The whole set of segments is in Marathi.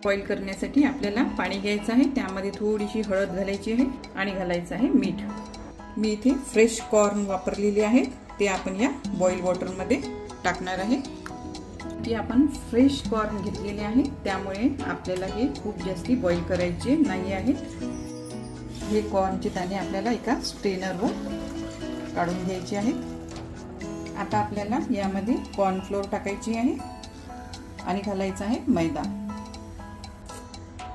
बॉईल करण्यासाठी आपल्याला पाणी घ्यायचं आहे, त्यामध्ये थोडीशी हळद घालायची आहे आणि घालायचं आहे मीठ. मी इथे फ्रेश कॉर्न वापरलेले आहेत, ते आपण या बॉईल वॉटरमध्ये टाकणार आहे. ती आपण फ्रेश कॉर्न घेतलेले आहे, त्यामुळे आपल्याला हे खूप जास्ती बॉईल करायचे नाही आहेत. हे कॉर्नचे दाणे आपल्याला एका स्ट्रेनरवर काढून घ्यायचे आहेत. आता आपल्याला यामध्ये कॉर्नफ्लोअर टाकायची आहे आणि घालायचा आहे मैदा.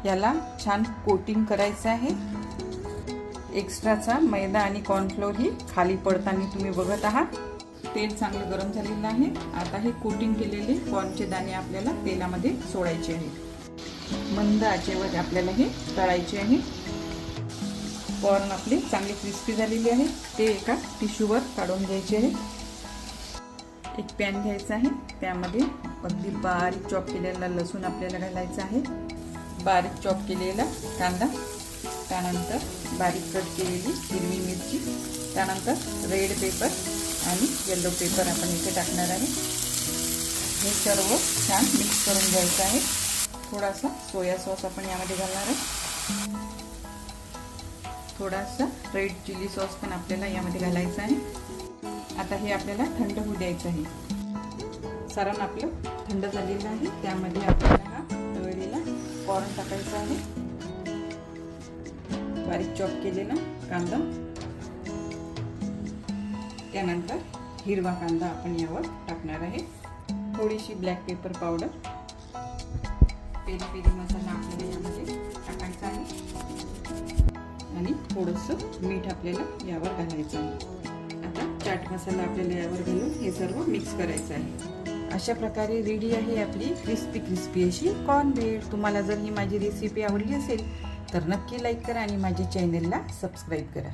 याला छान कोटिंग करायचं आहे. एक्स्ट्राचा मैदा आणि कॉर्नफ्लोअर ही खाली पडताना तुम्ही बघत आहात. तेल चांगलं गरम झालेलं आहे. आता हे कोटिंग केलेले कॉर्नचे दाणे आपल्याला तेलामध्ये सोडायचे आहेत. मंद आचेवर आपल्याला हे तळायचे आहे. कॉर्न आपले चांगले क्रिस्पी झालेले आहे, ते एका टिश्यूवर काढून घ्यायचे आहे. एक पॅन घ्यायचा आहे, त्यामध्ये अगदी बारीक चॉप केलेला लसूण आपल्याला घालायचा आहे, बारीक चॉप केलेला कांदा, त्यानंतर बारीक कट केलेली हिरवी मिरची, त्यानंतर रेड पेपर आणि येलो पेपर आपण इथे टाकणार आहे. हे सर्व छान मिक्स करून घ्यायचं आहे. थोडासा सोया सॉस आपण यामध्ये घालणार आहे. थोडासा रेड चिली सॉस पण आपल्याला यामध्ये घालायचा आहे. आता हे आपल्याला थंड होऊ द्यायचं आहे. सारण आपलं थंड झालेलं आहे, त्यामध्ये आपल्याला हा तळलेला कॉर्न टाकायचा आहे, बारीक चॉप केलेला कांदा, त्यानंतर हिरवा कांदा आपण यावर टाकणार आहे. थोडीशी black pepper powder, peri peri मसाला आपल्याला यामध्ये टाकायचा आहे आणि थोडंसं मीठ आपल्याला यावर घालायचं आहे. आता चाट मसाला आपल्याला यावर घालून हे सर्व मिक्स करायचं आहे. अशा प्रकारे रेडी आहे आपली क्रिस्पी अशी कॉर्न ब्रेड. तुम्हाला जर ही माझी रेसिपी आवडली असेल तर नक्की लाईक करा आणि माझ्या चॅनलला सबस्क्राईब करा.